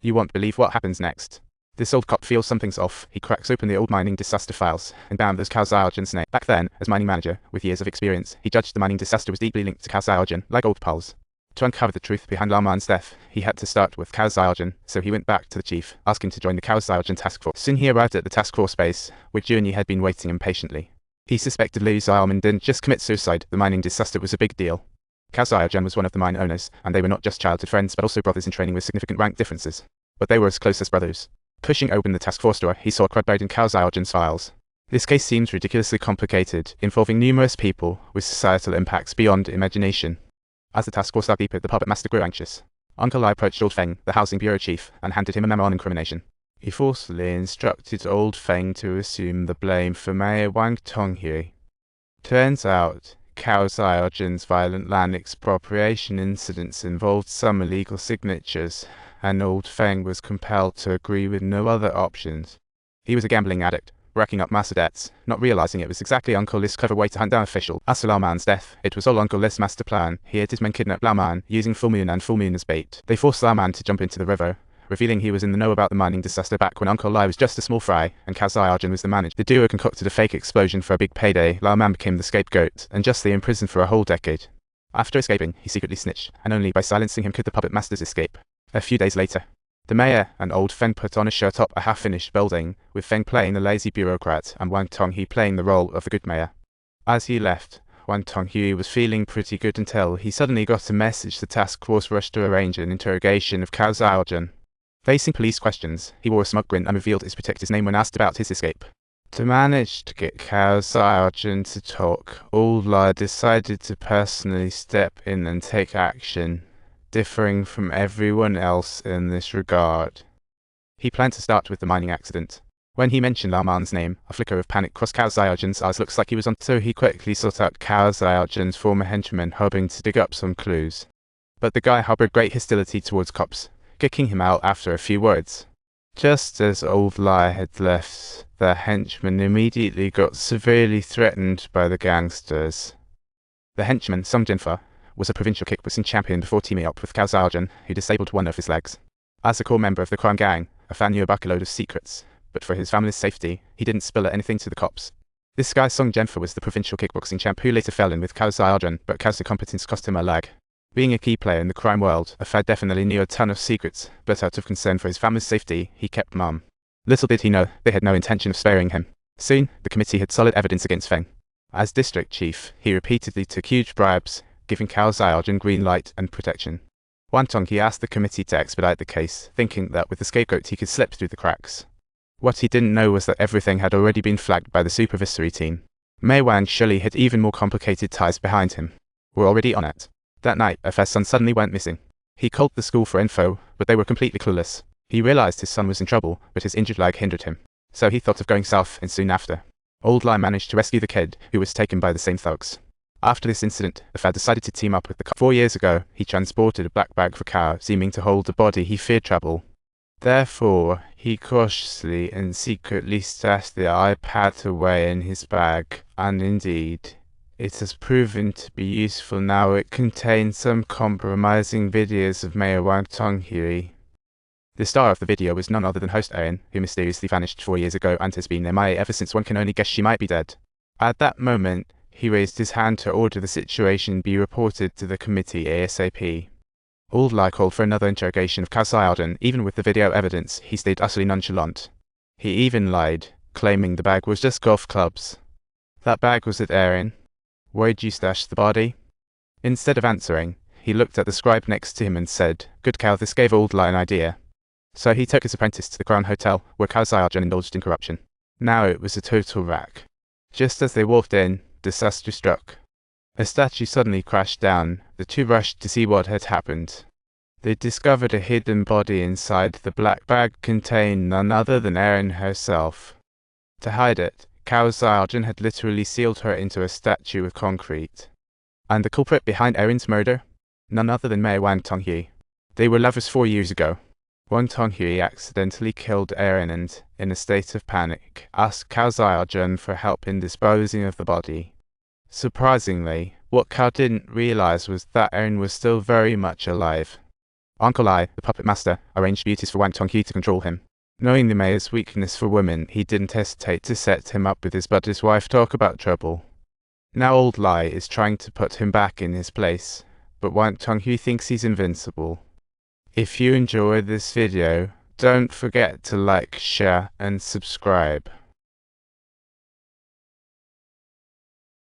You won't believe what happens next. This old cop feels something's off. He cracks open the old mining disaster files, and bam, there's Cao Xiaojian's name. Back then, as mining manager, with years of experience, he judged the mining disaster was deeply linked to Cao Xiaojian, like old pals. To uncover the truth behind Lao Man's death, he had to start with Cao Xiaojian, so he went back to the chief, asking to join the Cao Xiaojian task force. Soon he arrived at the task force base, where Juni had been waiting impatiently. He suspected Liu Xiaomin didn't just commit suicide, the mining disaster was a big deal. Cao Xiaojian was one of the mine owners, and they were not just childhood friends but also brothers in training with significant rank differences. But they were as close as brothers. Pushing open the task force door, he saw a crud buried in Cao Xiaojian's files. This case seems ridiculously complicated, involving numerous people with societal impacts beyond imagination. As the task force dug deeper, the puppet master grew anxious. Uncle Lai approached Old Feng, the housing bureau chief, and handed him a memo on incrimination. He forcefully instructed Old Feng to assume the blame for Mayor Wang Tonghui. Turns out, Cao Xiaojian's violent land expropriation incidents involved some illegal signatures, and Old Feng was compelled to agree with no other options. He was a gambling addict, racking up massive debts, not realizing it was exactly Uncle Li's clever way to hunt down officials. As for Lao Man's death, it was all Uncle Li's master plan. He had his men kidnap Lao Man, using Full Moon and Full Moon as bait. They forced Lao Man to jump into the river, revealing he was in the know about the mining disaster back when Uncle Lai was just a small fry, and Cao Xiaojian was the manager. The duo concocted a fake explosion for a big payday. Lao Man became the scapegoat, and justly imprisoned for a whole decade. After escaping, he secretly snitched, and only by silencing him could the puppet masters escape. A few days later, the mayor and Old Feng put on a show atop a half-finished building, with Feng playing the lazy bureaucrat and Wang Tonghui playing the role of the good mayor. As he left, Wang Tonghui was feeling pretty good until he suddenly got a message the task force rushed to arrange an interrogation of Cao Xiaojian. Facing police questions, he wore a smug grin and revealed his protector's name when asked about his escape. To manage to get Cao Xiaojian to talk, Old Lai decided to personally step in and take action, differing from everyone else in this regard. He planned to start with the mining accident. When he mentioned Lao Man's name, a flicker of panic crossed Cao Xiaojian's eyes. Looks like he was on, so he quickly sought out Cao Xiaojian's former henchman, hoping to dig up some clues. But the guy harbored great hostility towards cops, kicking him out after a few words. Just as Old Lai had left, the henchman immediately got severely threatened by the gangsters. The henchman, Song Jinfa, was a provincial kickboxing champion before teaming up with Cao Xiaojian, who disabled one of his legs. As a core member of the crime gang, a fan knew a buckload of secrets, but for his family's safety, he didn't spill anything to the cops. This guy Song Jinfa was the provincial kickboxing champ who later fell in with Cao Xiaojian, but Cao's incompetence cost him a leg. Being a key player in the crime world, Afad definitely knew a ton of secrets, but out of concern for his family's safety, he kept mum. Little did he know, they had no intention of sparing him. Soon, the committee had solid evidence against Feng. As district chief, he repeatedly took huge bribes, giving Cao Xiaojian green light and protection. Wang Tonghui asked the committee to expedite the case, thinking that with the scapegoat he could slip through the cracks. What he didn't know was that everything had already been flagged by the supervisory team. Mei Wang surely had even more complicated ties behind him. We're already on it. That night, Afad's son suddenly went missing. He called the school for info, but they were completely clueless. He realized his son was in trouble, but his injured leg hindered him. So he thought of going south, and soon after, Old Lai managed to rescue the kid, who was taken by the same thugs. After this incident, Afad decided to team up with the cop. 4 years ago, he transported a black bag for Cao, seeming to hold a body he feared trouble. Therefore, he cautiously and secretly stashed the iPad away in his bag, and indeed, it has proven to be useful now. It contains some compromising videos of Mayor Wang Tonghui. The star of the video was none other than host Erin, who mysteriously vanished 4 years ago and has been MIA ever since. One can only guess she might be dead. At that moment, he raised his hand to order the situation be reported to the committee ASAP. Old Lai called for another interrogation of Cao Xiaojian. Even with the video evidence, he stayed utterly nonchalant. He even lied, claiming the bag was just golf clubs. That bag was at Erin. Where'd you stash the body? Instead of answering, he looked at the scribe next to him and said, "Good Cao." This gave Old Lai an idea. So he took his apprentice to the Crown Hotel, where Cao Xiaojian indulged in corruption. Now it was a total wreck. Just as they walked in, disaster struck. A statue suddenly crashed down. The two rushed to see what had happened. They discovered a hidden body inside. The black bag contained none other than Erin herself. To hide it, Cao Xiaojian had literally sealed her into a statue of concrete. And the culprit behind Erin's murder? None other than Mayor Wang Tonghui. They were lovers 4 years ago. Wang Tonghui accidentally killed Erin and, in a state of panic, asked Cao Xiaojian for help in disposing of the body. Surprisingly, what Cao didn't realize was that Erin was still very much alive. Uncle Lai, the puppet master, arranged beauties for Wang Tongyu to control him. Knowing the mayor's weakness for women, he didn't hesitate to set him up with his buddy's wife talk about trouble. Now old Lai is trying to put him back in his place, but Wang Tongyu thinks he's invincible. If you enjoyed this video, don't forget to like, share, and subscribe.